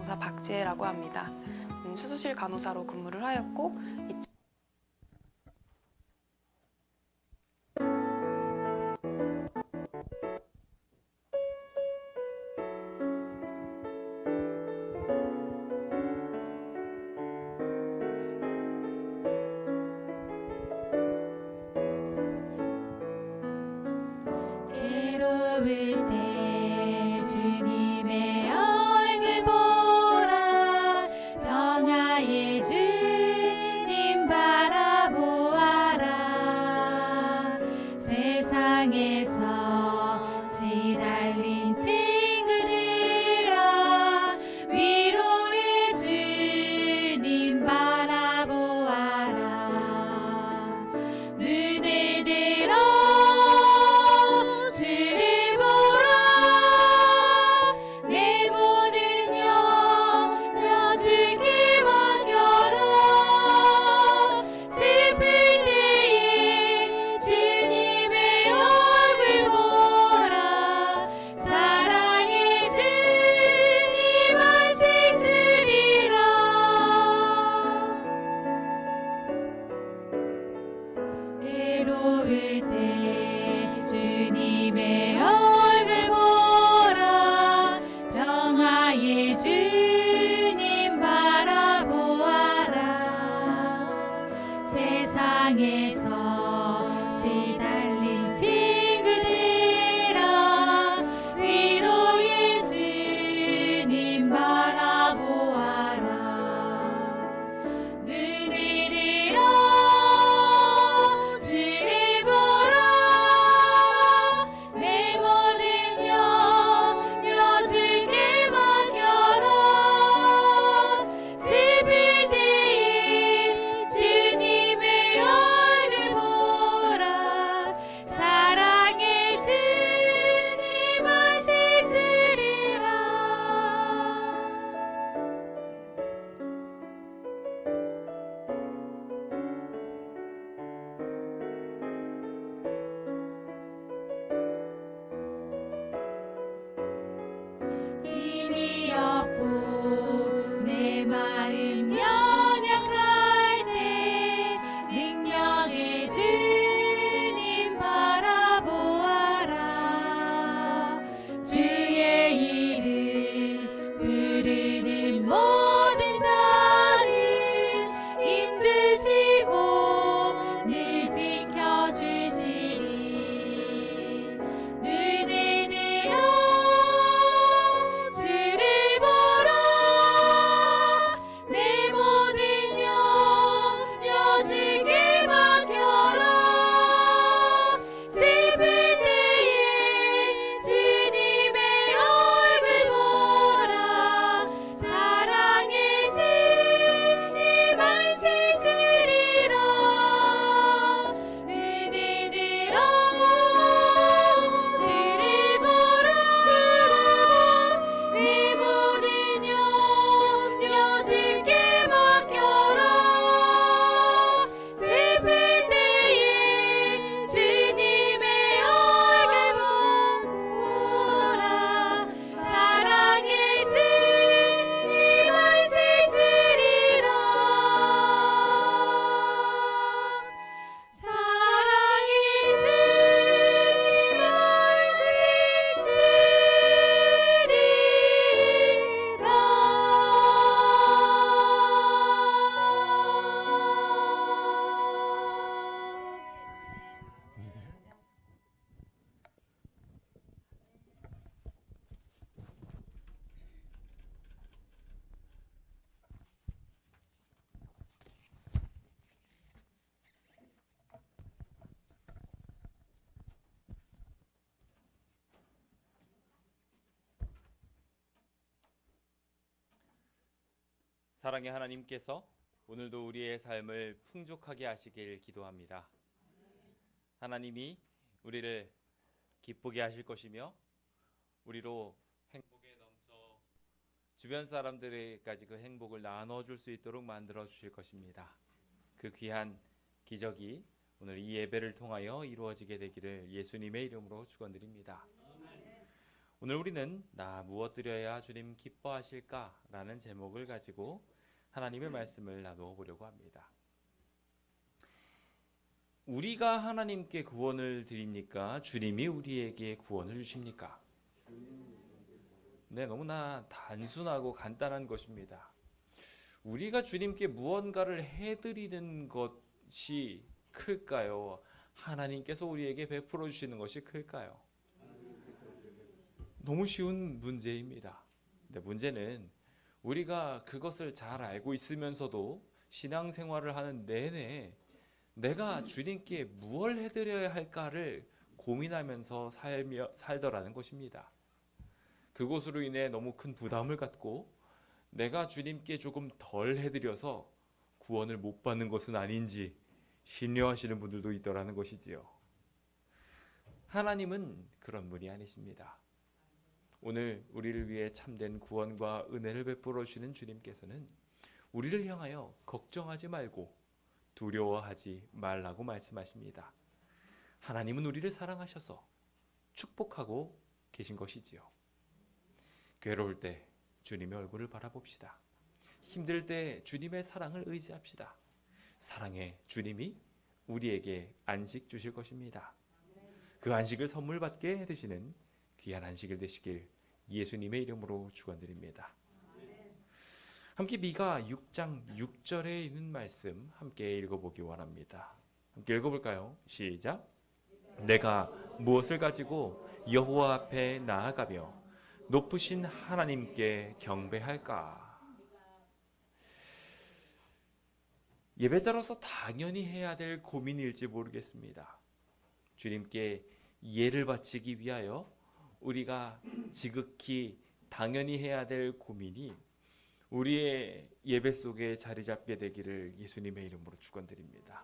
간호사 박지혜라고 합니다. 수술실 간호사로 근무를 하였고 괴로울 때 주님의 얼굴 보라 평화의 주님 바라보아라 세상에서 시달린 친구들아 위로의 주님 바라보아라 눈을 들어 주를 보라 내 모든 염려 주께 맡겨라 슬플 때에 주님의 얼굴 보라 사랑의 주님 안식 주리라 괴로울 때 주님의 얼굴 보라 평화의 주님 바라보아라 세상에서 시달린 친구들아 위로의 주님 바라보아라 눈을 들어 주를 보라 내 모든 염려 주께 맡겨라 슬플 때에 주님의 얼굴 보라 사랑의 주님 안식 주리라 힘이 없고 내 마음 연약할 때 능력의 주님 바라보아라 주의 이름 부르는 모든 자는 힘주시고 늘 지켜주시리 눈을 들어 주를 보라 내 모든 염려 주께 맡겨라 슬플 때에 주님의 얼굴 보라 사랑의 주님 안식 주리라 눈을 들어 주를 보라 내 모든 염려 주께 맡겨라 슬플 때에 주님의 얼굴 보라 사랑의 주님 안식 주리라 사랑의 주님 사랑의 하나님께서 오늘도 우리의 삶을 풍족하게 하시길 기도합니다. 하나님이 우리를 기쁘게 하실 것이며 우리로 행복에 넘쳐 주변 사람들에게까지 그 행복을 나눠줄 수 있도록 만들어 주실 것입니다. 그 귀한 기적이 오늘 이 예배를 통하여 이루어지게 되기를 예수님의 이름으로 축원드립니다. 오늘 우리는 나 무엇 드려야 주님 기뻐하실까라는 제목을 가지고 하나님의 말씀을 나누어 보려고 합니다. 우리가 하나님께 구원을 드립니까? 주님이 우리에게 구원을 주십니까? 네, 너무나 단순하고 간단한 것입니다. 우리가 주님께 무언가를 해드리는 것이 클까요? 하나님께서 우리에게 베풀어 주시는 것이 클까요? 너무 쉬운 문제입니다. 근데 문제는 우리가 그것을 잘 알고 있으면서도 신앙생활을 하는 내내 내가 주님께 무엇을 해드려야 할까를 고민하면서 살더라는 것입니다. 그것으로 인해 너무 큰 부담을 갖고 내가 주님께 조금 덜 해드려서 구원을 못 받는 것은 아닌지 신뢰하시는 분들도 있더라는 것이지요. 하나님은 그런 분이 아니십니다. 오늘 우리를 위해 참된 구원과 은혜를 베풀어 주시는 주님께서는 우리를 향하여 걱정하지 말고 두려워하지 말라고 말씀하십니다. 하나님은 우리를 사랑하셔서 축복하고 계신 것이지요. 괴로울 때 주님의 얼굴을 바라봅시다. 힘들 때 주님의 사랑을 의지합시다. 사랑의 주님이 우리에게 안식 주실 것입니다. 그 안식을 선물 받게 되시는 귀한 안식일 되시길 예수님의 이름으로 축원드립니다. 함께 미가 6장 6절에 있는 말씀 함께 읽어보기 원합니다. 함께 읽어볼까요? 시작. 내가 무엇을 가지고 여호와 앞에 나아가며 높으신 하나님께 경배할까? 예배자로서 당연히 해야 될 고민일지 모르겠습니다. 주님께 예를 바치기 위하여 우리가 지극히 당연히 해야 될 고민이 우리의 예배 속에 자리 잡게 되기를 예수님의 이름으로 축원드립니다.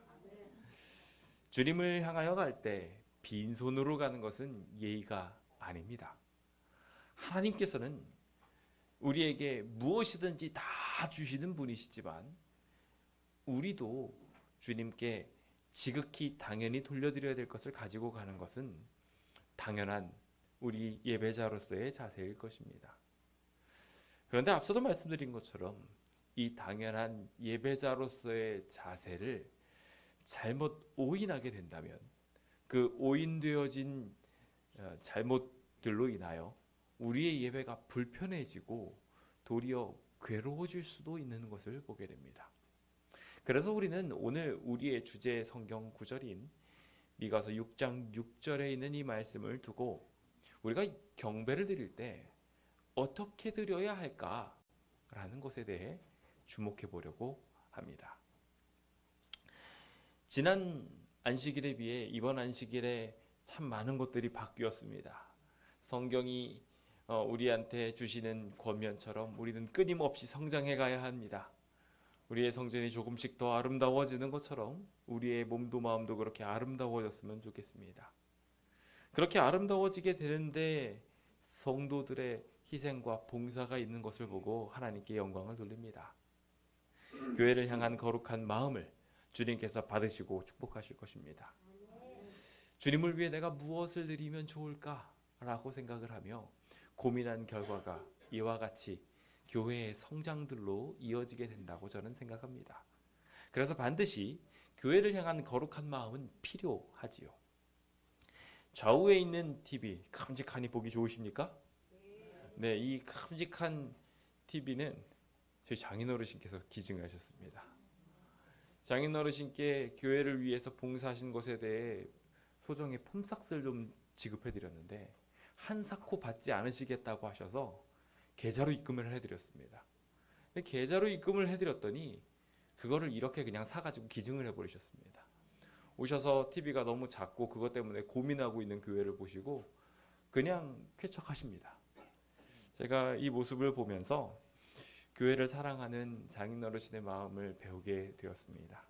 주님을 향하여 갈 때 빈손으로 가는 것은 예의가 아닙니다. 하나님께서는 우리에게 무엇이든지 다 주시는 분이시지만 우리도 주님께 지극히 당연히 돌려드려야 될 것을 가지고 가는 것은 당연한 우리 예배자로서의 자세일 것입니다. 그런데 앞서도 말씀드린 것처럼 이 당연한 예배자로서의 자세를 잘못 오인하게 된다면 그 오인되어진 잘못들로 인하여 우리의 예배가 불편해지고 도리어 괴로워질 수도 있는 것을 보게 됩니다. 그래서 우리는 오늘 우리의 주제 성경 구절인 미가서 6장 6절에 있는 이 말씀을 두고 우리가 경배를 드릴 때 어떻게 드려야 할까라는 것에 대해 주목해 보려고 합니다. 지난 안식일에 비해 이번 안식일에 참 많은 것들이 바뀌었습니다. 성경이 우리한테 주시는 권면처럼 우리는 끊임없이 성장해 가야 합니다. 우리의 성전이 조금씩 더 아름다워지는 것처럼 우리의 몸도 마음도 그렇게 아름다워졌으면 좋겠습니다. 그렇게 아름다워지게 되는데 성도들의 희생과 봉사가 있는 것을 보고 하나님께 영광을 돌립니다. 교회를 향한 거룩한 마음을 주님께서 받으시고 축복하실 것입니다. 주님을 위해 내가 무엇을 드리면 좋을까라고 생각을 하며 고민한 결과가 이와 같이 교회의 성장들로 이어지게 된다고 저는 생각합니다. 그래서 반드시 교회를 향한 거룩한 마음은 필요하지요. 좌우에 있는 TV 큼직하니 보기 좋으십니까? 네, 이 큼직한 TV는 저희 장인어르신께서 기증하셨습니다. 장인어르신께 교회를 위해서 봉사하신 것에 대해 소정의 폼삭스를 좀 지급해드렸는데 한사코 받지 않으시겠다고 하셔서 계좌로 입금을 해드렸습니다. 근데 계좌로 입금을 해드렸더니 그거를 이렇게 그냥 사가지고 기증을 해버리셨습니다. 오셔서 TV가 너무 작고 그것 때문에 고민하고 있는 교회를 보시고 그냥 쾌척하십니다. 제가 이 모습을 보면서 교회를 사랑하는 장인어르신의 마음을 배우게 되었습니다.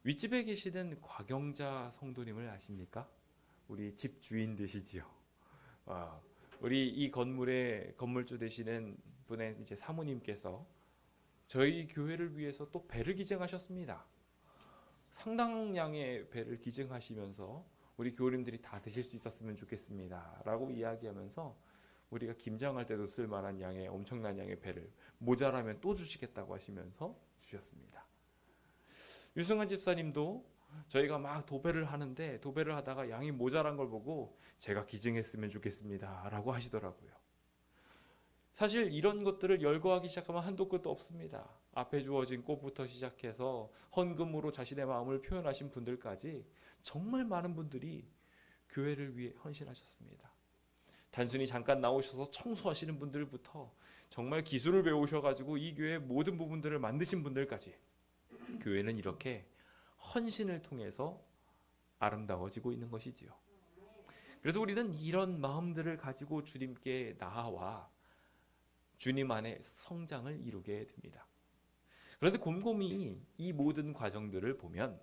윗집에 계시는 곽영자 성도님을 아십니까? 우리 집 주인 되시지요. 우리 이 건물의 건물주 되시는 분의 이제 사모님께서 저희 교회를 위해서 또 배를 기증하셨습니다. 상당량의 배를 기증하시면서 우리 교우님들이 다 드실 수 있었으면 좋겠습니다 라고 이야기하면서 우리가 김장할 때도 쓸만한 양의 엄청난 양의 배를 모자라면 또 주시겠다고 하시면서 주셨습니다. 유승환 집사님도 저희가 막 도배를 하는데 도배를 하다가 양이 모자란 걸 보고 제가 기증했으면 좋겠습니다 라고 하시더라고요. 사실 이런 것들을 열거하기 시작하면 한도 끝도 없습니다. 앞에 주어진 꽃부터 시작해서 헌금으로 자신의 마음을 표현하신 분들까지 정말 많은 분들이 교회를 위해 헌신하셨습니다. 단순히 잠깐 나오셔서 청소하시는 분들부터 정말 기술을 배우셔가지고 이 교회의 모든 부분들을 만드신 분들까지 교회는 이렇게 헌신을 통해서 아름다워지고 있는 것이지요. 그래서 우리는 이런 마음들을 가지고 주님께 나아와 주님 안에 성장을 이루게 됩니다. 그런데 곰곰이 이 모든 과정들을 보면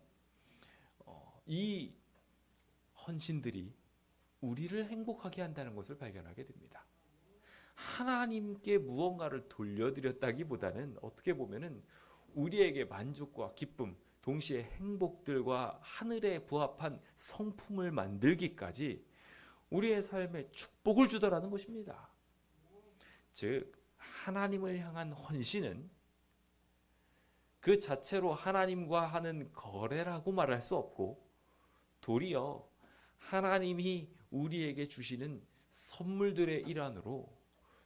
이 헌신들이 우리를 행복하게 한다는 것을 발견하게 됩니다. 하나님께 무언가를 돌려드렸다기보다는 어떻게 보면은 우리에게 만족과 기쁨, 동시에 행복들과 하늘에 부합한 성품을 만들기까지 우리의 삶에 축복을 주더라는 것입니다. 즉 하나님을 향한 헌신은 그 자체로 하나님과 하는 거래라고 말할 수 없고 도리어 하나님이 우리에게 주시는 선물들의 일환으로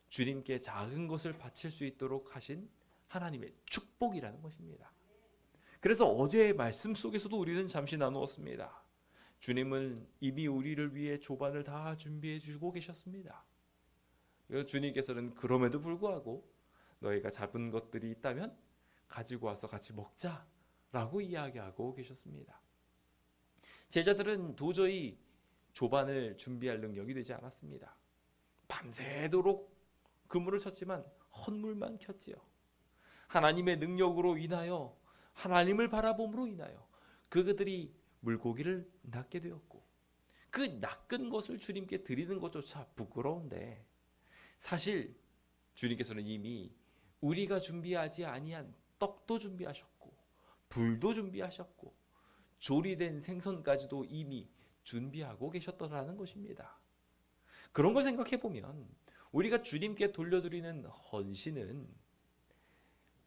주님께 작은 것을 바칠 수 있도록 하신 하나님의 축복이라는 것입니다. 그래서 어제의 말씀 속에서도 우리는 잠시 나누었습니다. 주님은 이미 우리를 위해 조반을 다 준비해 주고 계셨습니다. 그래서 주님께서는 그럼에도 불구하고 너희가 잡은 것들이 있다면 가지고 와서 같이 먹자라고 이야기하고 계셨습니다. 제자들은 도저히 조반을 준비할 능력이 되지 않았습니다. 밤새도록 그물을 쳤지만 헛물만 켰지요. 하나님의 능력으로 인하여 하나님을 바라봄으로 인하여 그들이 물고기를 낚게 되었고 그 낚은 것을 주님께 드리는 것조차 부끄러운데 사실 주님께서는 이미 우리가 준비하지 아니한 떡도 준비하셨고 불도 준비하셨고 조리된 생선까지도 이미 준비하고 계셨더라는 것입니다. 그런 걸 생각해 보면 우리가 주님께 돌려드리는 헌신은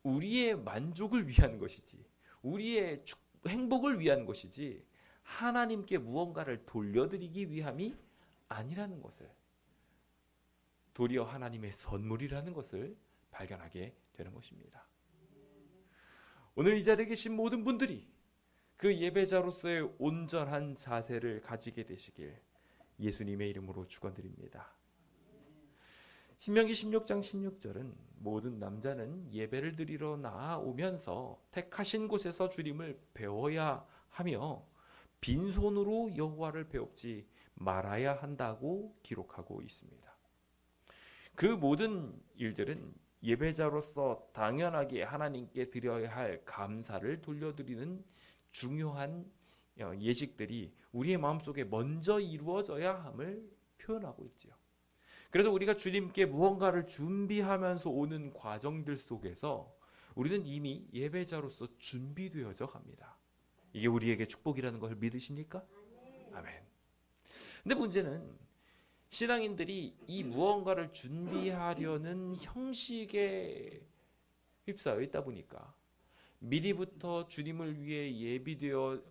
우리의 만족을 위한 것이지 우리의 행복을 위한 것이지 하나님께 무언가를 돌려드리기 위함이 아니라는 것을 도리어 하나님의 선물이라는 것을 발견하게 되는 것입니다. 오늘 이 자리에 계신 모든 분들이 그 예배자로서의 온전한 자세를 가지게 되시길 예수님의 이름으로 축원드립니다. 신명기 16장 16절은 모든 남자는 예배를 드리러 나아오면서 택하신 곳에서 주님을 배워야 하며 빈손으로 여호와를 배웁지 말아야 한다고 기록하고 있습니다. 그 모든 일들은 예배자로서 당연하게 하나님께 드려야 할 감사를 돌려드리는 중요한 예식들이 우리의 마음속에 먼저 이루어져야 함을 표현하고 있지요. 그래서 우리가 주님께 무언가를 준비하면서 오는 과정들 속에서 우리는 이미 예배자로서 준비되어져 갑니다. 이게 우리에게 축복이라는 걸 믿으십니까? 아멘. 근데 문제는 신앙인들이 이 무언가를 준비하려는 형식에 휩싸여 있다 보니까 미리부터 주님을 위해 예비되어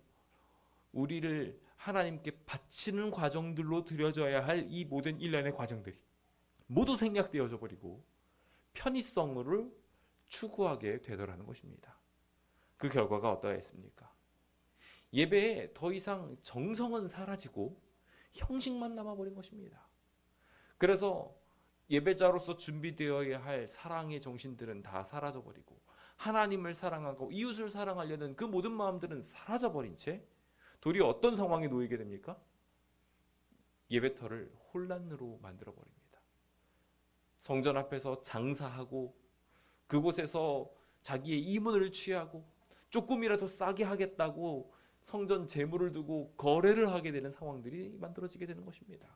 우리를 하나님께 바치는 과정들로 드려져야 할 이 모든 일련의 과정들이 모두 생략되어져 버리고 편의성을 추구하게 되더라는 것입니다. 그 결과가 어떠했습니까? 예배에 더 이상 정성은 사라지고 형식만 남아버린 것입니다. 그래서 예배자로서 준비되어야 할 사랑의 정신들은 다 사라져버리고 하나님을 사랑하고 이웃을 사랑하려는 그 모든 마음들은 사라져버린 채 도리어 어떤 상황에 놓이게 됩니까? 예배터를 혼란으로 만들어버립니다. 성전 앞에서 장사하고 그곳에서 자기의 이문을 취하고 조금이라도 싸게 하겠다고 성전 재물을 두고 거래를 하게 되는 상황들이 만들어지게 되는 것입니다.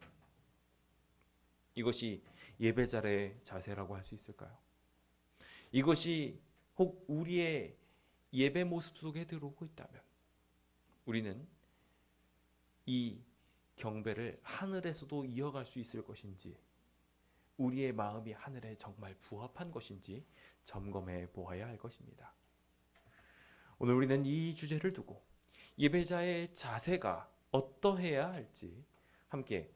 이것이 예배자의 자세라고 할 수 있을까요? 이것이 혹 우리의 예배 모습 속에 들어오고 있다면 우리는 이 경배를 하늘에서도 이어갈 수 있을 것인지, 우리의 마음이 하늘에 정말 부합한 것인지 점검해 보아야 할 것입니다. 오늘 우리는 이 주제를 두고 예배자의 자세가 어떠해야 할지 함께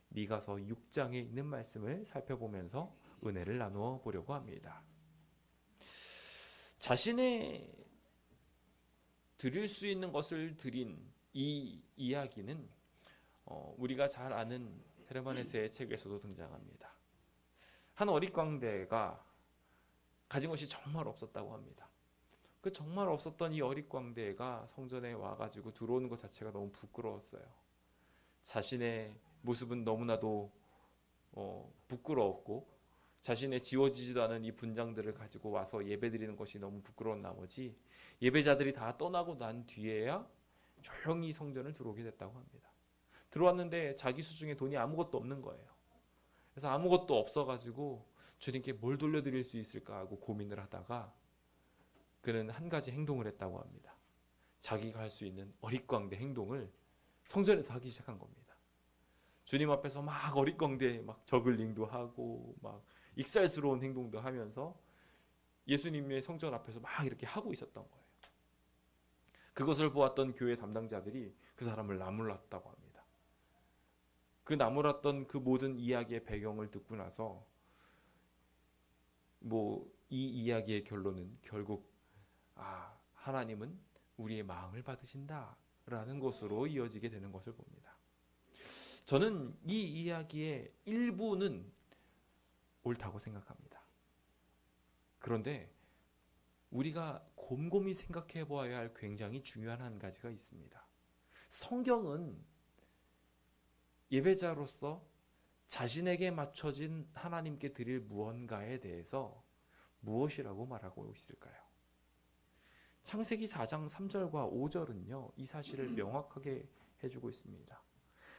미가서 6장에 있는 말씀을 살펴보면서 은혜를 나누어 보려고 합니다. 자신의 드릴 수 있는 것을 드린 이 이야기는 우리가 잘 아는 헤르만 헤세의 책에서도 등장합니다. 한 어릿광대가 가진 것이 정말 없었다고 합니다. 그 정말 없었던 이 어릿광대가 성전에 와가지고 들어오는 것 자체가 너무 부끄러웠어요. 자신의 모습은 너무나도 부끄러웠고, 자신의 지워지지도 않은 이 분장들을 가지고 와서 예배드리는 것이 너무 부끄러운 나머지 예배자들이 다 떠나고 난 뒤에야 조용히 성전을 들어오게 됐다고 합니다. 들어왔는데 자기 수중에 돈이 아무것도 없는 거예요. 그래서 아무것도 없어가지고 주님께 뭘 돌려드릴 수 있을까 하고 고민을 하다가 그는 한 가지 행동을 했다고 합니다. 자기가 할 수 있는 어릿광대 행동을 성전에서 하기 시작한 겁니다. 주님 앞에서 막 어릿광대 막 저글링도 하고 막 익살스러운 행동도 하면서 예수님의 성전 앞에서 막 이렇게 하고 있었던 거예요. 그것을 보았던 교회 담당자들이 그 사람을 나무랐다고 합니다. 그 나무랐던 그 모든 이야기의 배경을 듣고 나서 이 이야기의 결론은 결국 하나님은 우리의 마음을 받으신다라는 것으로 이어지게 되는 것을 봅니다. 저는 이 이야기의 일부는 옳다고 생각합니다. 그런데 우리가 곰곰이 생각해 보아야 할 굉장히 중요한 한 가지가 있습니다. 성경은 예배자로서 자신에게 맞춰진 하나님께 드릴 무언가에 대해서 무엇이라고 말하고 있을까요? 창세기 4장 3절과 5절은요, 이 사실을 명확하게 해주고 있습니다.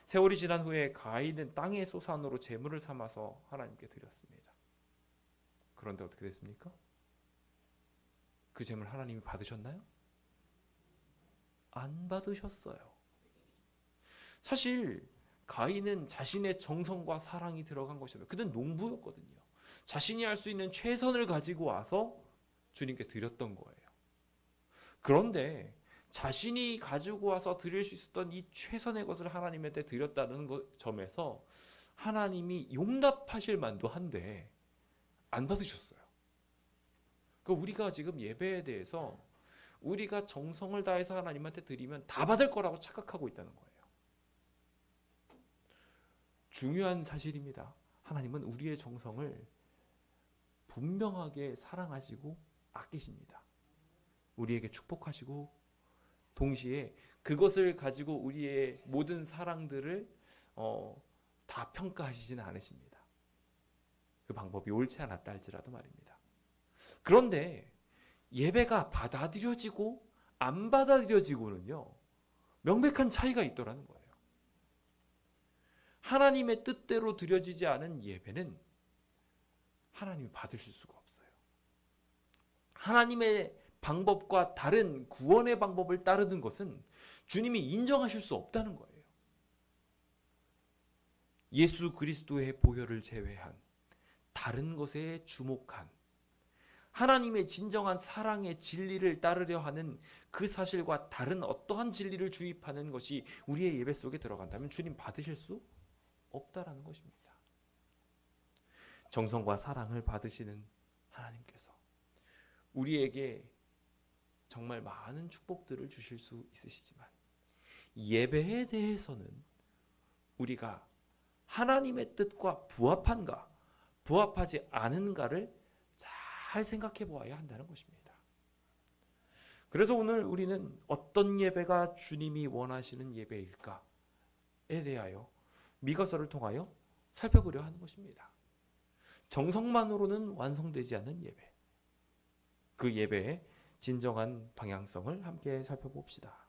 세월이 지난 후에 가인은 땅의 소산으로 제물을 삼아서 하나님께 드렸습니다. 그런데 어떻게 됐습니까? 그 제물 하나님이 받으셨나요? 안 받으셨어요. 사실 가인은 자신의 정성과 사랑이 들어간 것이었어요. 그는 농부였거든요. 자신이 할 수 있는 최선을 가지고 와서 주님께 드렸던 거예요. 그런데 자신이 가지고 와서 드릴 수 있었던 이 최선의 것을 하나님한테 드렸다는 점에서 하나님이 용납하실 만도 한데 안 받으셨어요. 그러니까 우리가 지금 예배에 대해서 우리가 정성을 다해서 하나님한테 드리면 다 받을 거라고 착각하고 있다는 거예요. 중요한 사실입니다. 하나님은 우리의 정성을 분명하게 사랑하시고 아끼십니다. 우리에게 축복하시고 동시에 그것을 가지고 우리의 모든 사랑들을 다 평가하시지는 않으십니다. 그 방법이 옳지 않았다 할지라도 말입니다. 그런데 예배가 받아들여지고 안 받아들여지고는요, 명백한 차이가 있더라는 거예요. 하나님의 뜻대로 드려지지 않은 예배는 하나님이 받으실 수가 없어요. 하나님의 방법과 다른 구원의 방법을 따르는 것은 주님이 인정하실 수 없다는 거예요. 예수 그리스도의 보혈을 제외한 다른 것에 주목한 하나님의 진정한 사랑의 진리를 따르려 하는 그 사실과 다른 어떠한 진리를 주입하는 것이 우리의 예배 속에 들어간다면 주님 받으실 수 없다라는 것입니다. 정성과 사랑을 받으시는 하나님께서 우리에게 정말 많은 축복들을 주실 수 있으시지만 예배에 대해서는 우리가 하나님의 뜻과 부합한가 부합하지 않은가를 잘 생각해 보아야 한다는 것입니다. 그래서 오늘 우리는 어떤 예배가 주님이 원하시는 예배일까에 대하여 미가서를 통하여 살펴보려 하는 것입니다. 정성만으로는 완성되지 않는 예배, 그 예배의 진정한 방향성을 함께 살펴봅시다.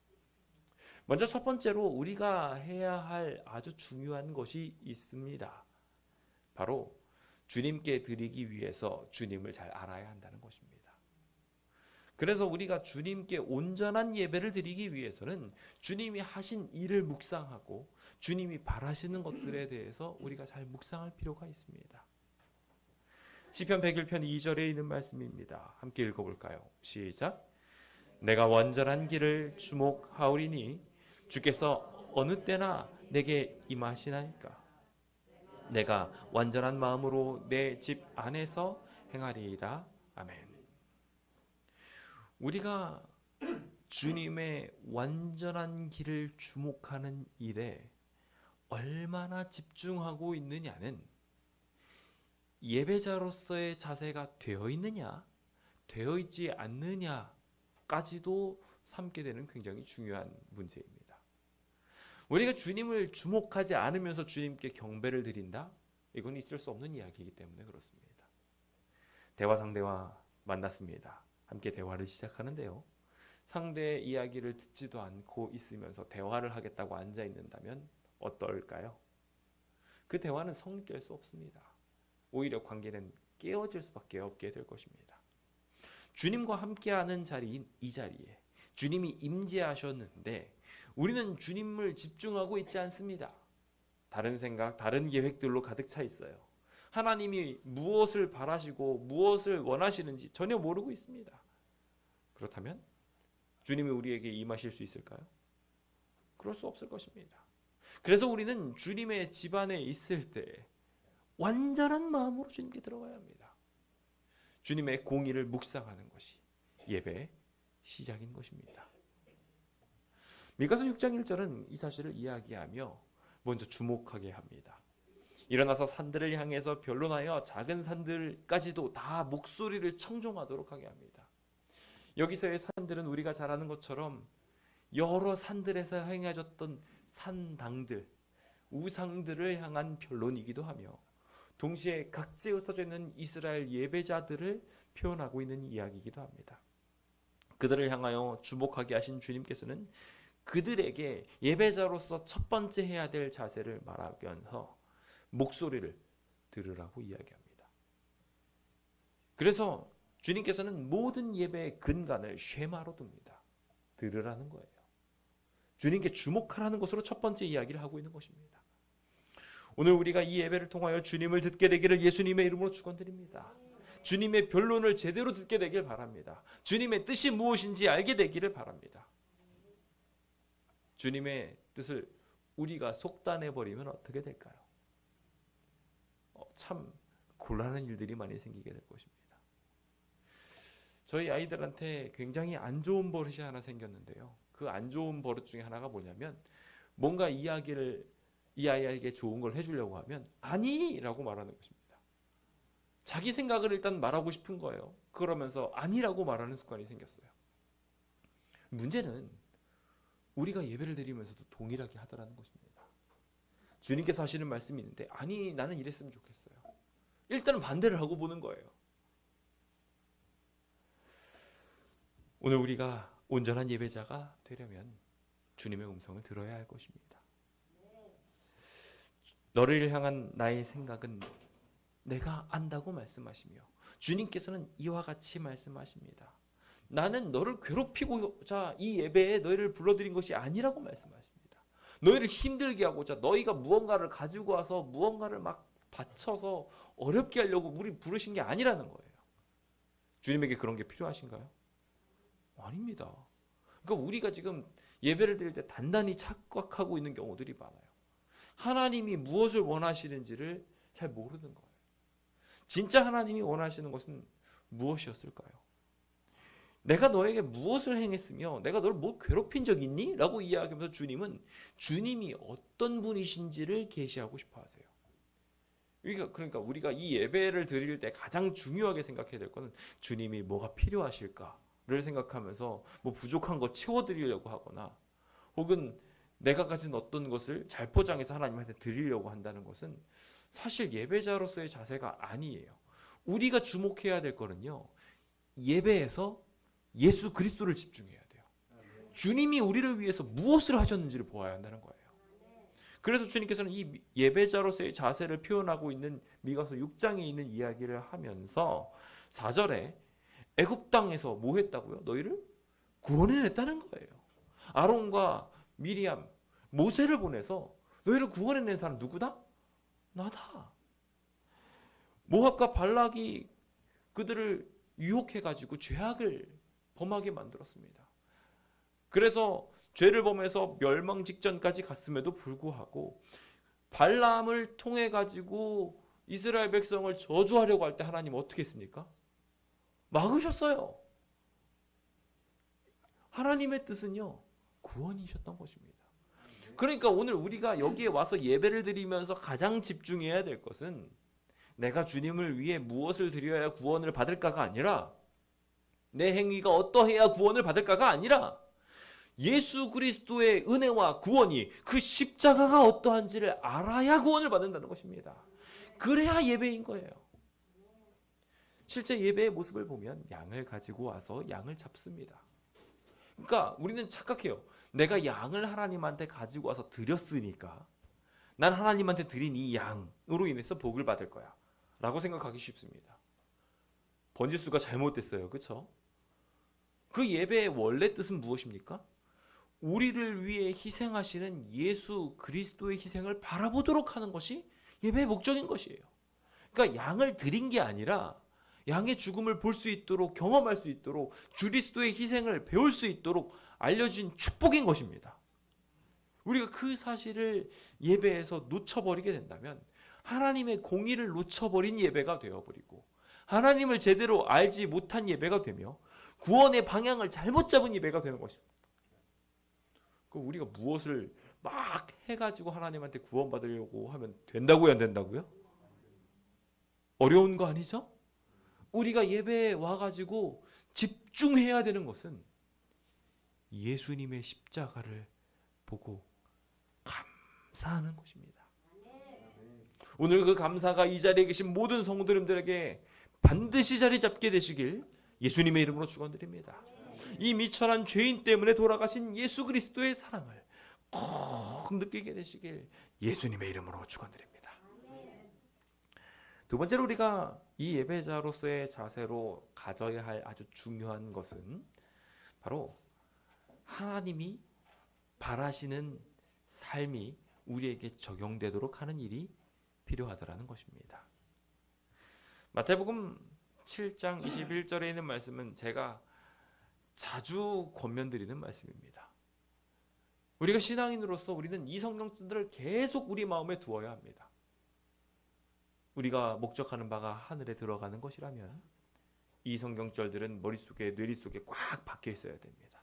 먼저 첫 번째로 우리가 해야 할 아주 중요한 것이 있습니다. 바로 주님께 드리기 위해서 주님을 잘 알아야 한다는 것입니다. 그래서 우리가 주님께 온전한 예배를 드리기 위해서는 주님이 하신 일을 묵상하고 주님이 바라시는 것들에 대해서 우리가 잘 묵상할 필요가 있습니다. 시편 101편 2절에 있는 말씀입니다. 함께 읽어볼까요? 시작. 내가 완전한 길을 주목하오리니 주께서 어느 때나 내게 임하시나이까. 내가 완전한 마음으로 내 집 안에서 행하리이다. 아멘. 우리가 주님의 완전한 길을 주목하는 일에 얼마나 집중하고 있느냐는 예배자로서의 자세가 되어 있느냐, 되어 있지 않느냐까지도 삼게 되는 굉장히 중요한 문제입니다. 우리가 주님을 주목하지 않으면서 주님께 경배를 드린다? 이건 있을 수 없는 이야기이기 때문에 그렇습니다. 대화 상대와 만났습니다. 함께 대화를 시작하는데요. 상대의 이야기를 듣지도 않고 있으면서 대화를 하겠다고 앉아 있는다면 어떨까요? 그 대화는 성립될 수 없습니다. 오히려 관계는 깨어질 수밖에 없게 될 것입니다. 주님과 함께하는 자리인 이 자리에 주님이 임재하셨는데 우리는 주님을 집중하고 있지 않습니다. 다른 생각, 다른 계획들로 가득 차 있어요. 하나님이 무엇을 바라시고 무엇을 원하시는지 전혀 모르고 있습니다. 그렇다면 주님이 우리에게 임하실 수 있을까요? 그럴 수 없을 것입니다. 그래서 우리는 주님의 집 안에 있을 때 완전한 마음으로 주님께 들어가야 합니다. 주님의 공의를 묵상하는 것이 예배의 시작인 것입니다. 미가서 6장 1절은 이 사실을 이야기하며 먼저 주목하게 합니다. 일어나서 산들을 향해서 변론하여 작은 산들까지도 다 목소리를 청종하도록 하게 합니다. 여기서의 산들은 우리가 잘 아는 것처럼 여러 산들에서 행해졌던 산당들, 우상들을 향한 변론이기도 하며 동시에 각지에 흩어져 있는 이스라엘 예배자들을 표현하고 있는 이야기이기도 합니다. 그들을 향하여 주목하게 하신 주님께서는 그들에게 예배자로서 첫 번째 해야 될 자세를 말하면서 목소리를 들으라고 이야기합니다. 그래서 주님께서는 모든 예배의 근간을 쉐마로 둡니다. 들으라는 거예요. 주님께 주목하라는 것으로 첫 번째 이야기를 하고 있는 것입니다. 오늘 우리가 이 예배를 통하여 주님을 듣게 되기를 예수님의 이름으로 축원드립니다. 주님의 변론을 제대로 듣게 되길 바랍니다. 주님의 뜻이 무엇인지 알게 되기를 바랍니다. 주님의 뜻을 우리가 속단해버리면 어떻게 될까요? 참 곤란한 일들이 많이 생기게 될 것입니다. 저희 아이들한테 굉장히 안 좋은 버릇이 하나 생겼는데요. 그 안 좋은 버릇 중에 하나가 뭐냐면 뭔가 이야기를 이 아이에게 좋은 걸 해주려고 하면 아니라고 말하는 것입니다. 자기 생각을 일단 말하고 싶은 거예요. 그러면서 아니라고 말하는 습관이 생겼어요. 문제는 우리가 예배를 드리면서도 동일하게 하더라는 것입니다. 주님께서 하시는 말씀이 있는데 아니 나는 이랬으면 좋겠어요. 일단은 반대를 하고 보는 거예요. 오늘 우리가 온전한 예배자가 되려면 주님의 음성을 들어야 할 것입니다. 너를 향한 나의 생각은 내가 안다고 말씀하시며 주님께서는 이와 같이 말씀하십니다. 나는 너를 괴롭히고자 이 예배에 너희를 불러들인 것이 아니라고 말씀하십니다. 너희를 힘들게 하고자 너희가 무언가를 가지고 와서 무언가를 막 바쳐서 어렵게 하려고 우리 부르신 게 아니라는 거예요. 주님에게 그런 게 필요하신가요? 아닙니다. 그러니까 우리가 지금 예배를 드릴 때 단단히 착각하고 있는 경우들이 많아요. 하나님이 무엇을 원하시는지를 잘 모르는 거예요. 진짜 하나님이 원하시는 것은 무엇이었을까요? 내가 너에게 무엇을 행했으며 내가 너를 뭐 괴롭힌 적 있니? 라고 이야기하면서 주님은 주님이 어떤 분이신지를 계시하고 싶어 하세요. 그러니까 우리가 이 예배를 드릴 때 가장 중요하게 생각해야 될 것은 주님이 뭐가 필요하실까를 생각하면서 뭐 부족한 거 채워드리려고 하거나 혹은 내가 가진 어떤 것을 잘 포장해서 하나님한테 드리려고 한다는 것은 사실 예배자로서의 자세가 아니에요. 우리가 주목해야 될 거는요. 예배에서 예수 그리스도를 집중해야 돼요. 주님이 우리를 위해서 무엇을 하셨는지를 보아야 한다는 거예요. 그래서 주님께서는 이 예배자로서의 자세를 표현하고 있는 미가서 6장에 있는 이야기를 하면서 4절에 애굽 땅에서 뭐 했다고요? 너희를 구원해냈다는 거예요. 아론과 미리암, 모세를 보내서 너희를 구원해낸 사람 누구다? 나다. 모압과 발락이 그들을 유혹해가지고 죄악을 범하게 만들었습니다. 그래서 죄를 범해서 멸망 직전까지 갔음에도 불구하고 발람을 통해 가지고 이스라엘 백성을 저주하려고 할 때 하나님 어떻게 했습니까? 막으셨어요. 하나님의 뜻은요, 구원이셨던 것입니다. 그러니까 오늘 우리가 여기에 와서 예배를 드리면서 가장 집중해야 될 것은 내가 주님을 위해 무엇을 드려야 구원을 받을까가 아니라, 내 행위가 어떠해야 구원을 받을까가 아니라, 예수 그리스도의 은혜와 구원이, 그 십자가가 어떠한지를 알아야 구원을 받는다는 것입니다. 그래야 예배인 거예요. 실제 예배의 모습을 보면 양을 가지고 와서 양을 잡습니다. 그러니까 우리는 착각해요. 내가 양을 하나님한테 가지고 와서 드렸으니까 난 하나님한테 드린 이 양으로 인해서 복을 받을 거야 라고 생각하기 쉽습니다. 번지수가 잘못됐어요. 그렇죠? 그 예배의 원래 뜻은 무엇입니까? 우리를 위해 희생하시는 예수 그리스도의 희생을 바라보도록 하는 것이 예배의 목적인 것이에요. 그러니까 양을 드린 게 아니라 양의 죽음을 볼 수 있도록, 경험할 수 있도록, 그리스도의 희생을 배울 수 있도록 알려준 축복인 것입니다. 우리가 그 사실을 예배에서 놓쳐버리게 된다면 하나님의 공의를 놓쳐버린 예배가 되어버리고, 하나님을 제대로 알지 못한 예배가 되며 구원의 방향을 잘못 잡은 예배가 되는 것입니다. 우리가 무엇을 막 해가지고 하나님한테 구원받으려고 하면 된다고요, 안 된다고요? 어려운 거 아니죠? 우리가 예배에 와가지고 집중해야 되는 것은 예수님의 십자가를 보고 감사하는 것입니다. 오늘 그 감사가 이 자리에 계신 모든 성도님들에게 반드시 자리 잡게 되시길 예수님의 이름으로 축원드립니다. 이 미천한 죄인 때문에 돌아가신 예수 그리스도의 사랑을 꼭 느끼게 되시길 예수님의 이름으로 축원드립니다. 두 번째로 우리가 이 예배자로서의 자세로 가져야 할 아주 중요한 것은 바로 하나님이 바라시는 삶이 우리에게 적용되도록 하는 일이 필요하다라는 것입니다. 마태복음 7장 21절에 있는 말씀은 제가 자주 권면드리는 말씀입니다. 우리가 신앙인으로서 우리는 이 성경들을 계속 우리 마음에 두어야 합니다. 우리가 목적하는 바가 하늘에 들어가는 것이라면 이 성경절들은 머릿속에, 뇌리속에 꽉 박혀 있어야 됩니다.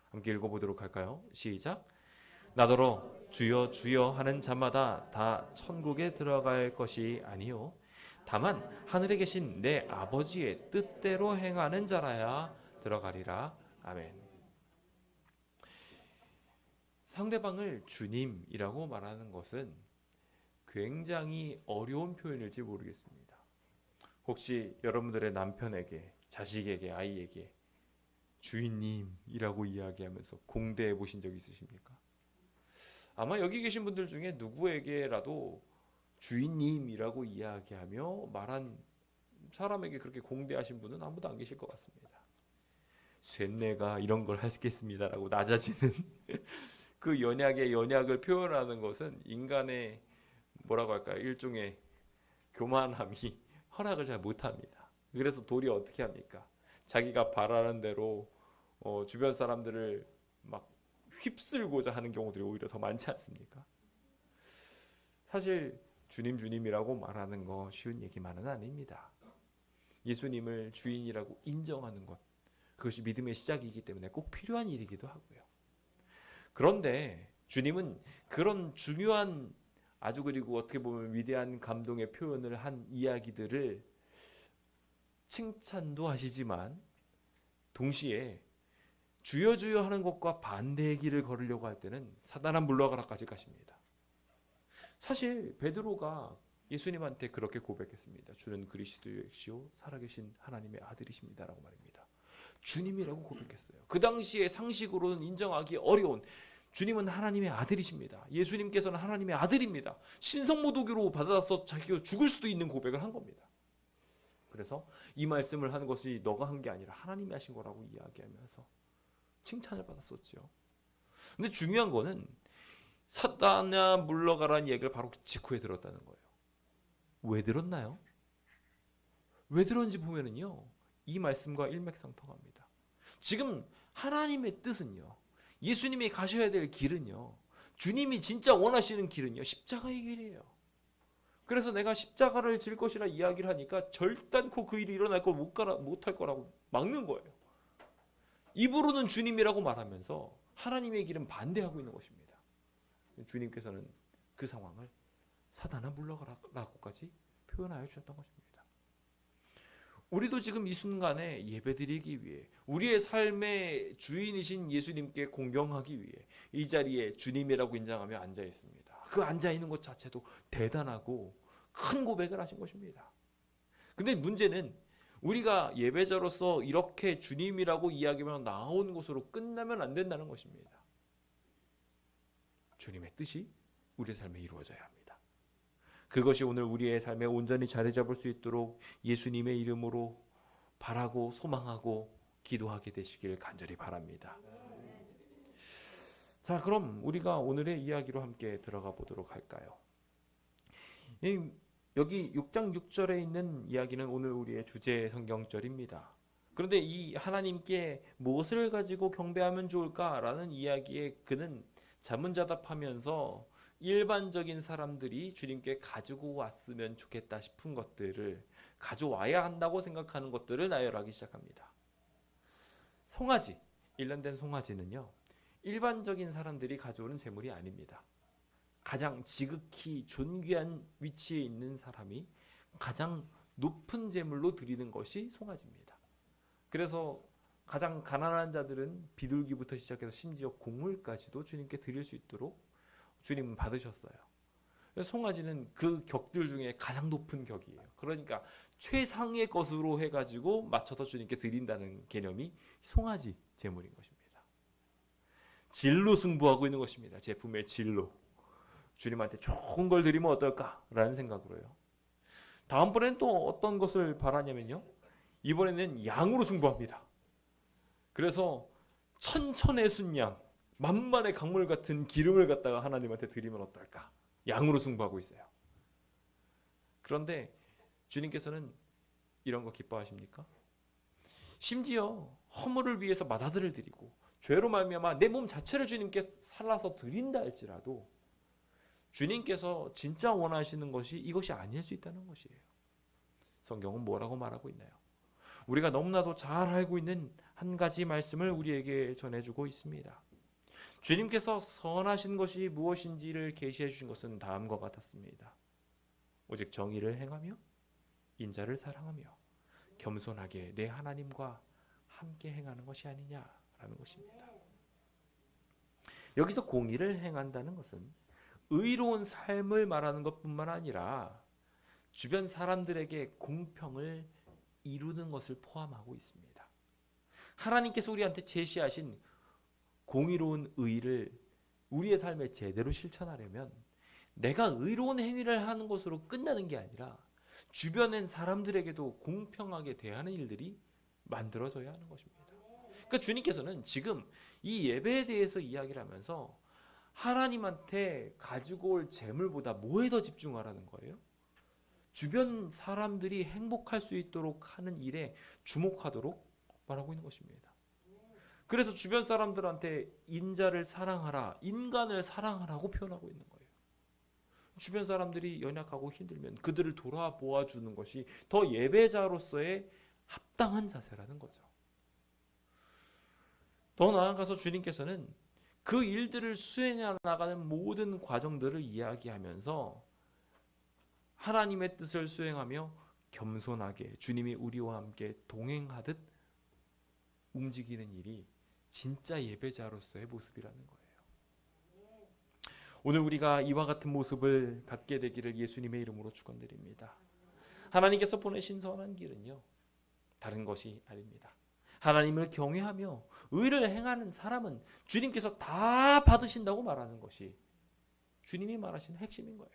함께 읽어보도록 할까요? 시작. 나더러 주여 주여 하는 자마다 다 천국에 들어갈 것이 아니요 다만 하늘에 계신 내 아버지의 뜻대로 행하는 자라야 들어가리라. 아멘. 상대방을 주님이라고 말하는 것은 굉장히 어려운 표현일지 모르겠습니다. 혹시 여러분들의 남편에게, 자식에게, 아이에게 주인님이라고 이야기하면서 공대해 보신 적 있으십니까? 아마 여기 계신 분들 중에 누구에게라도 주인님이라고 이야기하며 말한 사람에게 그렇게 공대하신 분은 아무도 안 계실 것 같습니다. 쇠내가 이런 걸 하겠습니다라고 낮아지는 그 연약의 연약을 표현하는 것은 인간의 뭐라고 할까요? 일종의 교만함이 허락을 잘 못합니다. 그래서 도리어 어떻게 합니까? 자기가 바라는 대로 주변 사람들을 막 휩쓸고자 하는 경우들이 오히려 더 많지 않습니까? 사실 주님이라고 말하는 거 쉬운 얘기만은 아닙니다. 예수님을 주인이라고 인정하는 것, 그것이 믿음의 시작이기 때문에 꼭 필요한 일이기도 하고요. 그런데 주님은 그런 중요한, 아주 그리고 어떻게 보면 위대한 감동의 표현을 한 이야기들을 칭찬도 하시지만 동시에 주여 주여 하는 것과 반대의 길을 걸으려고 할 때는 사단아 물러가라까지 가십니다. 사실 베드로가 예수님한테 그렇게 고백했습니다. 주는 그리스도이시오 살아계신 하나님의 아들이십니다라고 말입니다. 주님이라고 고백했어요. 그 당시에 상식으로는 인정하기 어려운, 주님은 하나님의 아들이십니다. 예수님께서는 하나님의 아들입니다. 신성모독으로 받아서 자기가 죽을 수도 있는 고백을 한 겁니다. 그래서 이 말씀을 하는 것이 너가 한 게 아니라 하나님이 하신 거라고 이야기하면서 칭찬을 받았었죠. 근데 중요한 거는 사단아 물러가라는 얘기를 바로 직후에 들었다는 거예요. 왜 들었나요? 왜 들었는지 보면은요, 이 말씀과 일맥상통합니다. 지금 하나님의 뜻은요, 예수님이 가셔야 될 길은요, 주님이 진짜 원하시는 길은요, 십자가의 길이에요. 그래서 내가 십자가를 질 것이라 이야기를 하니까 절단코 그 일이 일어날 걸 못할 거라고 막는 거예요. 입으로는 주님이라고 말하면서 하나님의 길은 반대하고 있는 것입니다. 주님께서는 그 상황을 사단아 물러가라고까지 표현하여 주셨던 것입니다. 우리도 지금 이 순간에 예배드리기 위해 우리의 삶의 주인이신 예수님께 공경하기 위해 이 자리에 주님이라고 인정하며 앉아 있습니다. 그 앉아 있는 것 자체도 대단하고 큰 고백을 하신 것입니다. 근데 문제는 우리가 예배자로서 이렇게 주님이라고 이야기하며 나온 곳으로 끝나면 안 된다는 것입니다. 주님의 뜻이 우리의 삶에 이루어져야 합니다. 그것이 오늘 우리의 삶에 온전히 자리 잡을 수 있도록 예수님의 이름으로 바라고 소망하고 기도하게 되시길 간절히 바랍니다. 자, 그럼 우리가 오늘의 이야기로 함께 들어가 보도록 할까요? 여기 6장 6절에 있는 이야기는 오늘 우리의 주제 성경절입니다. 그런데 이 하나님께 무엇을 가지고 경배하면 좋을까라는 이야기에 그는 자문자답하면서 일반적인 사람들이 주님께 가지고 왔으면 좋겠다 싶은 것들을 가져와야 한다고 생각하는 것들을 나열하기 시작합니다. 송아지, 일련된 송아지는요, 일반적인 사람들이 가져오는 재물이 아닙니다. 가장 지극히 존귀한 위치에 있는 사람이 가장 높은 제물로 드리는 것이 송아지입니다. 그래서 가장 가난한 자들은 비둘기부터 시작해서 심지어 곡물까지도 주님께 드릴 수 있도록 주님은 받으셨어요. 송아지는 그 격들 중에 가장 높은 격이에요. 그러니까 최상의 것으로 해가지고 맞춰서 주님께 드린다는 개념이 송아지 제물인 것입니다. 질로 승부하고 있는 것입니다. 제품의 질로. 주님한테 좋은 걸 드리면 어떨까라는 생각으로요. 다음번에는 또 어떤 것을 바라냐면요, 이번에는 양으로 승부합니다. 그래서 천천의 순양, 만만의 강물 같은 기름을 갖다가 하나님한테 드리면 어떨까? 양으로 승부하고 있어요. 그런데 주님께서는 이런 거 기뻐하십니까? 심지어 허물을 위해서 맏아들을 드리고 죄로 말미암아 내 몸 자체를 주님께 살라서 드린다 할지라도 주님께서 진짜 원하시는 것이 이것이 아닐 수 있다는 것이에요. 성경은 뭐라고 말하고 있나요? 우리가 너무나도 잘 알고 있는 한 가지 말씀을 우리에게 전해주고 있습니다. 주님께서 선하신 것이 무엇인지를 계시해 주신 것은 다음과 같았습니다. 오직 정의를 행하며 인자를 사랑하며 겸손하게 내 하나님과 함께 행하는 것이 아니냐라는 것입니다. 여기서 공의를 행한다는 것은 의로운 삶을 말하는 것뿐만 아니라 주변 사람들에게 공평을 이루는 것을 포함하고 있습니다. 하나님께서 우리한테 제시하신 공의로운 의를 우리의 삶에 제대로 실천하려면 내가 의로운 행위를 하는 것으로 끝나는 게 아니라 주변의 사람들에게도 공평하게 대하는 일들이 만들어져야 하는 것입니다. 그러니까 주님께서는 지금 이 예배에 대해서 이야기를 하면서 하나님한테 가지고 올 재물보다 뭐에 더 집중하라는 거예요? 주변 사람들이 행복할 수 있도록 하는 일에 주목하도록 말하고 있는 것입니다. 그래서 주변 사람들한테 인자를 사랑하라, 인간을 사랑하라고 표현하고 있는 거예요. 주변 사람들이 연약하고 힘들면 그들을 돌아보아 주는 것이 더 예배자로서의 합당한 자세라는 거죠. 더 나아가서 주님께서는 그 일들을 수행해 나가는 모든 과정들을 이야기하면서 하나님의 뜻을 수행하며 겸손하게 주님이 우리와 함께 동행하듯 움직이는 일이 진짜 예배자로서의 모습이라는 거예요. 오늘 우리가 이와 같은 모습을 갖게 되기를 예수님의 이름으로 축원드립니다. 하나님께서 보내신 선한 길은요, 다른 것이 아닙니다. 하나님을 경외하며 의를 행하는 사람은 주님께서 다 받으신다고 말하는 것이 주님이 말하신 핵심인 거예요.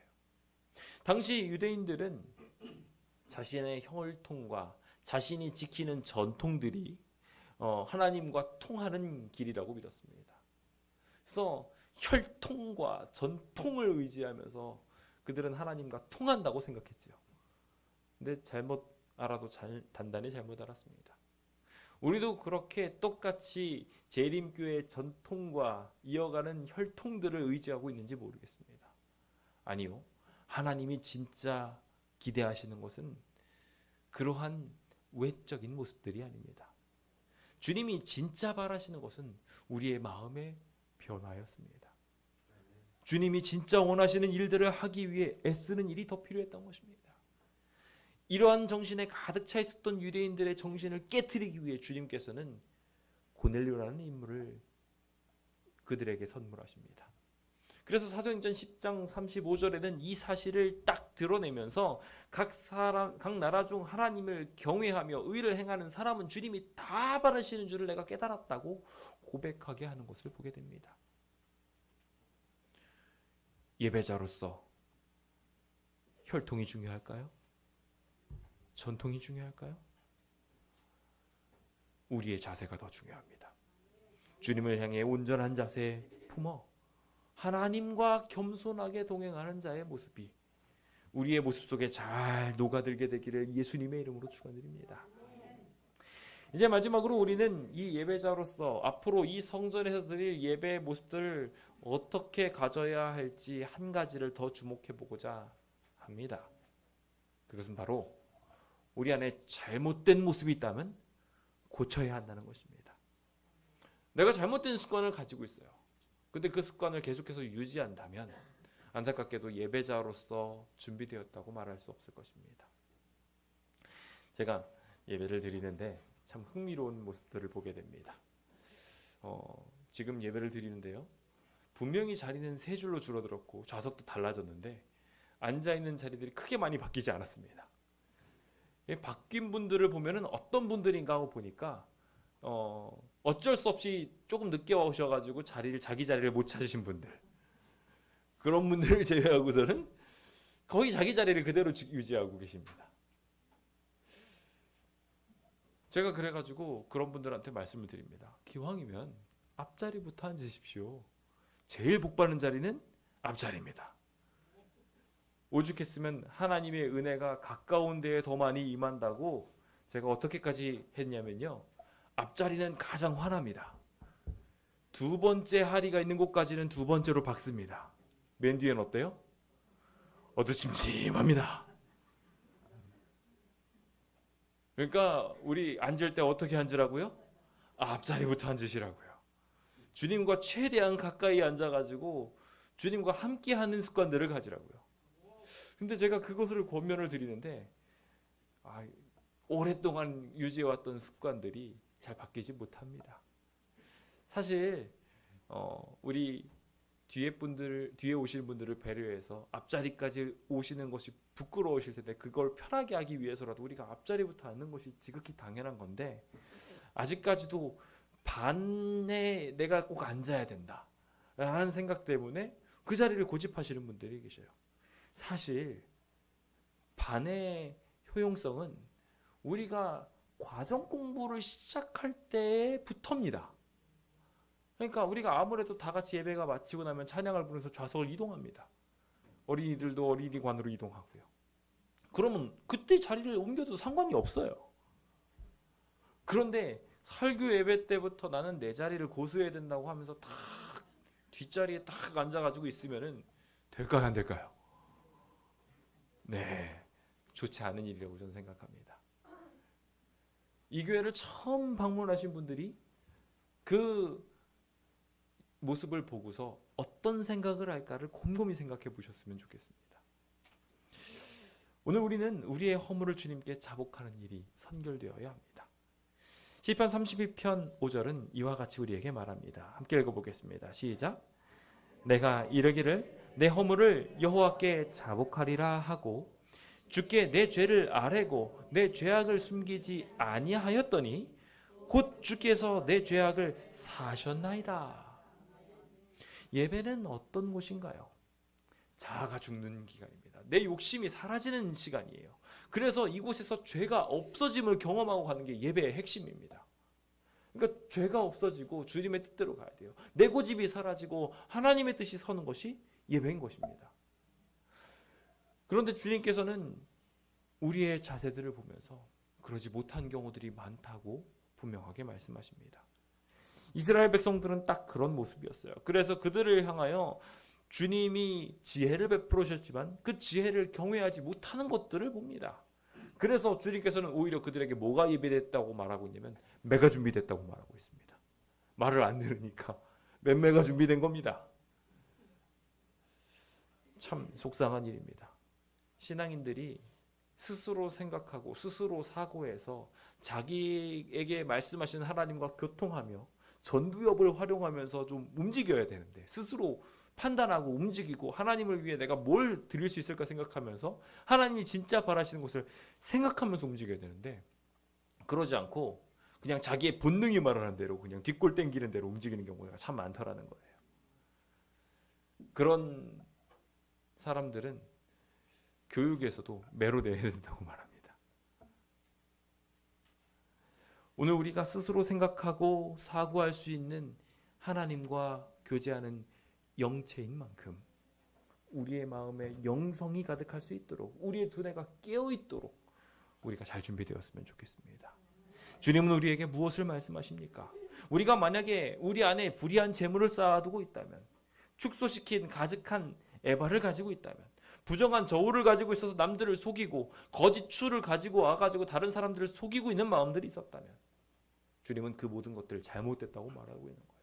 당시 유대인들은 자신의 혈통과 자신이 지키는 전통들이 하나님과 통하는 길이라고 믿었습니다. 그래서 혈통과 전통을 의지하면서 그들은 하나님과 통한다고 생각했지요. 근데 잘못 알아도 단단히 잘못 알았습니다. 우리도 그렇게 똑같이 재림교의 전통과 이어가는 혈통들을 의지하고 있는지 모르겠습니다. 아니요. 하나님이 진짜 기대하시는 것은 그러한 외적인 모습들이 아닙니다. 주님이 진짜 바라시는 것은 우리의 마음의 변화였습니다. 주님이 진짜 원하시는 일들을 하기 위해 애쓰는 일이 더 필요했던 것입니다. 이러한 정신에 가득 차 있었던 유대인들의 정신을 깨트리기 위해 주님께서는 고넬료라는 인물을 그들에게 선물하십니다. 그래서 사도행전 10장 35절에는 이 사실을 딱 드러내면서 각 나라 중 하나님을 경외하며 의를 행하는 사람은 주님이 다 바라시는 줄을 내가 깨달았다고 고백하게 하는 것을 보게 됩니다. 예배자로서 혈통이 중요할까요? 전통이 중요할까요? 우리의 자세가 더 중요합니다. 주님을 향해 온전한 자세 품어 하나님과 겸손하게 동행하는 자의 모습이 우리의 모습 속에 잘 녹아들게 되기를 예수님의 이름으로 축원드립니다. 이제 마지막으로 우리는 이 예배자로서 앞으로 이 성전에서 드릴 예배의 모습들을 어떻게 가져야 할지 한 가지를 더 주목해 보고자 합니다. 그것은 바로 우리 안에 잘못된 모습이 있다면 고쳐야 한다는 것입니다. 내가 잘못된 습관을 가지고 있어요. 근데 그 습관을 계속해서 유지한다면 안타깝게도 예배자로서 준비되었다고 말할 수 없을 것입니다. 제가 예배를 드리는데 참 흥미로운 모습들을 보게 됩니다. 지금 예배를 드리는데요. 분명히 자리는 세 줄로 줄어들었고 좌석도 달라졌는데 앉아있는 자리들이 크게 많이 바뀌지 않았습니다. 바뀐 분들을 보면은 어떤 분들인가 하고 보니까 어쩔 수 없이 조금 늦게 오셔가지고 자기 자리를 못 찾으신 분들, 그런 분들을 제외하고서는 거의 자기 자리를 그대로 유지하고 계십니다. 제가 그래가지고 그런 분들한테 말씀을 드립니다. 기왕이면 앞자리부터 앉으십시오. 제일 복받는 자리는 앞자리입니다. 오죽했으면 하나님의 은혜가 가까운 데에 더 많이 임한다고 제가 어떻게까지 했냐면요. 앞자리는 가장 환합니다. 두 번째 하리가 있는 곳까지는 두 번째로 박습니다. 맨 뒤엔 어때요? 어두침침합니다. 그러니까 우리 앉을 때 어떻게 앉으라고요? 앞자리부터 앉으시라고요. 주님과 최대한 가까이 앉아가지고 주님과 함께하는 습관들을 가지라고요. 근데 제가 그것을 권면을 드리는데 오랫동안 유지해왔던 습관들이 잘 바뀌지 못합니다. 사실 우리 뒤에 오실 분들을 배려해서 앞자리까지 오시는 것이 부끄러우실 텐데 그걸 편하게 하기 위해서라도 우리가 앞자리부터 앉는 것이 지극히 당연한 건데 아직까지도 반에 내가 꼭 앉아야 된다 라는 생각 때문에 그 자리를 고집하시는 분들이 계셔요. 사실 반의 효용성은 우리가 과정 공부를 시작할 때부터입니다. 그러니까 우리가 아무래도 다 같이 예배가 마치고 나면 찬양을 부르면서 좌석을 이동합니다. 어린이들도 어린이관으로 이동하고요. 그러면 그때 자리를 옮겨도 상관이 없어요. 그런데 설교 예배 때부터 나는 내 자리를 고수해야 된다고 하면서 딱 뒷자리에 딱 앉아가지고 있으면은 될까요, 안 될까요? 네, 좋지 않은 일이라고 저는 생각합니다. 이 교회를 처음 방문하신 분들이 그 모습을 보고서 어떤 생각을 할까를 곰곰이 생각해 보셨으면 좋겠습니다. 오늘 우리는 우리의 허물을 주님께 자복하는 일이 선결되어야 합니다. 시편 32편 5절은 이와 같이 우리에게 말합니다. 함께 읽어보겠습니다. 시작. 내가 이르기를 내 허물을 여호와께 자복하리라 하고 주께 내 죄를 아뢰고 내 죄악을 숨기지 아니하였더니 곧 주께서 내 죄악을 사하셨나이다. 예배는 어떤 곳인가요? 자아가 죽는 기간입니다. 내 욕심이 사라지는 시간이에요. 그래서 이곳에서 죄가 없어짐을 경험하고 가는 게 예배의 핵심입니다. 그러니까 죄가 없어지고 주님의 뜻대로 가야 돼요. 내 고집이 사라지고 하나님의 뜻이 서는 것이 예배인 것입니다. 그런데 주님께서는 우리의 자세들을 보면서 그러지 못한 경우들이 많다고 분명하게 말씀하십니다. 이스라엘 백성들은 딱 그런 모습이었어요. 그래서 그들을 향하여 주님이 지혜를 베풀으셨지만 그 지혜를 경외하지 못하는 것들을 봅니다. 그래서 주님께서는 오히려 그들에게 뭐가 예비됐다고 말하고 있냐면 매가 준비됐다고 말하고 있습니다. 말을 안 들으니까 매가 준비된 겁니다. 참 속상한 일입니다. 신앙인들이 스스로 생각하고 스스로 사고해서 자기에게 말씀하신 하나님과 교통하며 전두엽을 활용하면서 좀 움직여야 되는데, 스스로 판단하고 움직이고 하나님을 위해 내가 뭘 드릴 수 있을까 생각하면서 하나님이 진짜 바라시는 것을 생각하면서 움직여야 되는데, 그러지 않고 그냥 자기의 본능이 말하는 대로 그냥 뒷골 땡기는 대로 움직이는 경우가 참 많더라는 거예요. 그런 사람들은 교육에서도 매로 내야 된다고 말합니다. 오늘 우리가 스스로 생각하고 사고할 수 있는 하나님과 교제하는 영체인 만큼 우리의 마음에 영성이 가득할 수 있도록, 우리의 두뇌가 깨어 있도록 우리가 잘 준비되었으면 좋겠습니다. 주님은 우리에게 무엇을 말씀하십니까? 우리가 만약에 우리 안에 불의한 재물을 쌓아두고 있다면, 축소시킨 가득한 에바를 가지고 있다면, 부정한 저울을 가지고 있어서 남들을 속이고 거짓 추를 가지고 와가지고 다른 사람들을 속이고 있는 마음들이 있었다면, 주님은 그 모든 것들을 잘못됐다고 말하고 있는 거예요.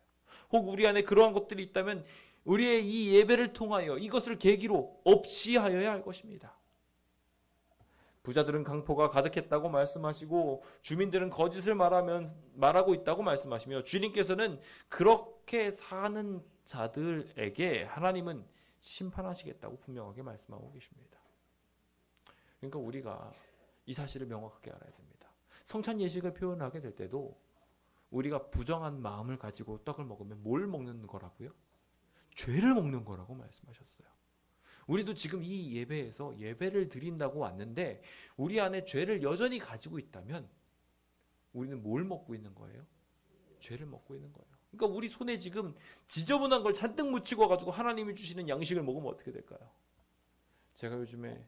혹 우리 안에 그러한 것들이 있다면 우리의 이 예배를 통하여 이것을 계기로 없이 하여야 할 것입니다. 부자들은 강포가 가득했다고 말씀하시고 주민들은 거짓을 말하고 있다고 말씀하시며, 주님께서는 그렇게 사는 자들에게 하나님은 심판하시겠다고 분명하게 말씀하고 계십니다. 그러니까 우리가 이 사실을 명확하게 알아야 됩니다. 성찬 예식을 표현하게 될 때도 우리가 부정한 마음을 가지고 떡을 먹으면 뭘 먹는 거라고요? 죄를 먹는 거라고 말씀하셨어요. 우리도 지금 이 예배에서 예배를 드린다고 왔는데 우리 안에 죄를 여전히 가지고 있다면 우리는 뭘 먹고 있는 거예요? 죄를 먹고 있는 거예요. 그러니까 우리 손에 지금 지저분한 걸 잔뜩 묻히고 가지고 하나님이 주시는 양식을 먹으면 어떻게 될까요? 제가 요즘에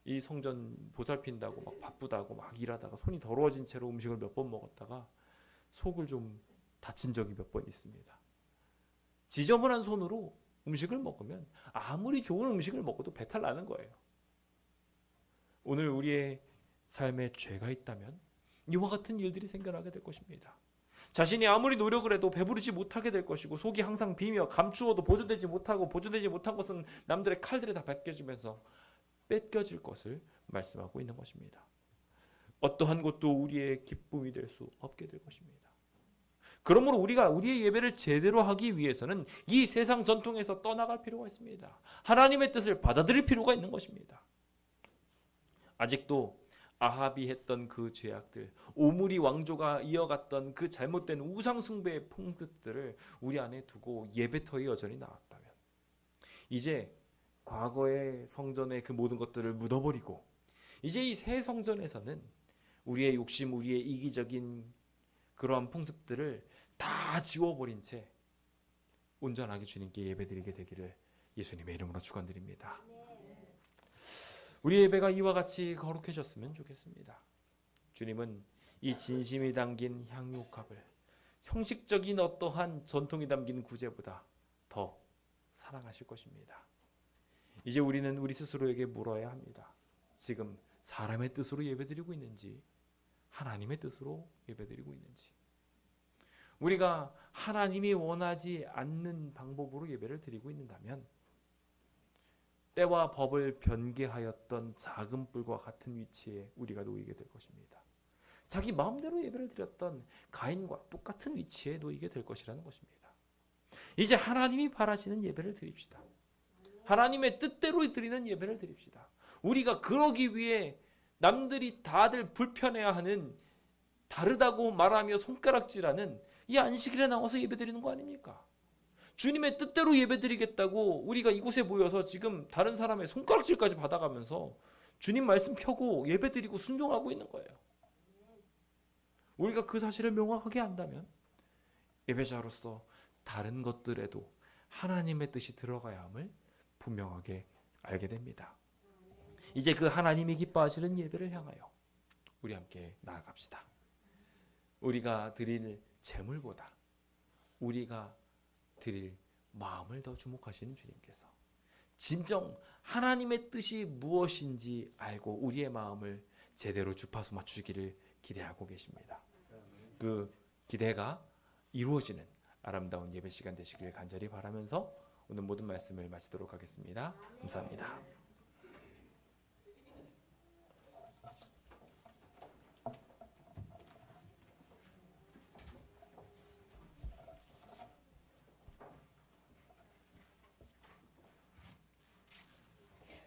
이 성전 보살핀다고 막 바쁘다고 막 일하다가 손이 더러워진 채로 음식을 몇 번 먹었다가 속을 좀 다친 적이 몇 번 있습니다. 지저분한 손으로 음식을 먹으면 아무리 좋은 음식을 먹어도 배탈 나는 거예요. 오늘 우리의 삶에 죄가 있다면 이와 같은 일들이 생겨나게 될 것입니다. 자신이 아무리 노력을 해도 배부르지 못하게 될 것이고, 속이 항상 비며 감추어도 보존되지 못하고, 보존되지 못한 것은 남들의 칼들에 다 벗겨지면서 뺏겨질 것을 말씀하고 있는 것입니다. 어떠한 것도 우리의 기쁨이 될 수 없게 될 것입니다. 그러므로 우리가 우리의 예배를 제대로 하기 위해서는 이 세상 전통에서 떠나갈 필요가 있습니다. 하나님의 뜻을 받아들일 필요가 있는 것입니다. 아직도 아합이 했던 그 죄악들, 오므리 왕조가 이어갔던 그 잘못된 우상 숭배의 풍습들을 우리 안에 두고 예배터에 여전히 나왔다면, 이제 과거의 성전의 그 모든 것들을 묻어버리고 이제 이 새 성전에서는 우리의 욕심, 우리의 이기적인 그러한 풍습들을 다 지워버린 채 온전하게 주님께 예배드리게 되기를 예수님의 이름으로 축원드립니다. 우리 예배가 이와 같이 거룩해졌으면 좋겠습니다. 주님은 이 진심이 담긴 향유값을 형식적인 어떠한 전통이 담긴 구제보다 더 사랑하실 것입니다. 이제 우리는 우리 스스로에게 물어야 합니다. 지금 사람의 뜻으로 예배드리고 있는지 하나님의 뜻으로 예배드리고 있는지. 우리가 하나님이 원하지 않는 방법으로 예배를 드리고 있는다면 때와 법을 변개하였던 작은 뿔과 같은 위치에 우리가 놓이게 될 것입니다. 자기 마음대로 예배를 드렸던 가인과 똑같은 위치에 놓이게 될 것이라는 것입니다. 이제 하나님이 바라시는 예배를 드립시다. 하나님의 뜻대로 드리는 예배를 드립시다. 우리가 그러기 위해 남들이 다들 불편해하는, 다르다고 말하며 손가락질하는 이 안식일에 나와서 예배드리는 거 아닙니까? 주님의 뜻대로 예배드리겠다고 우리가 이곳에 모여서 지금 다른 사람의 손가락질까지 받아가면서 주님 말씀 펴고 예배드리고 순종하고 있는 거예요. 우리가 그 사실을 명확하게 안다면 예배자로서 다른 것들에도 하나님의 뜻이 들어가야 함을 분명하게 알게 됩니다. 이제 그 하나님이 기뻐하시는 예배를 향하여 우리 함께 나아갑시다. 우리가 드릴 재물보다 우리가 드릴 마음을 더 주목하시는 주님께서 진정 하나님의 뜻이 무엇인지 알고 우리의 마음을 제대로 주파수 맞추기를 기대하고 계십니다. 그 기대가 이루어지는 아름다운 예배 시간 되시길 간절히 바라면서 오늘 모든 말씀을 마치도록 하겠습니다. 감사합니다.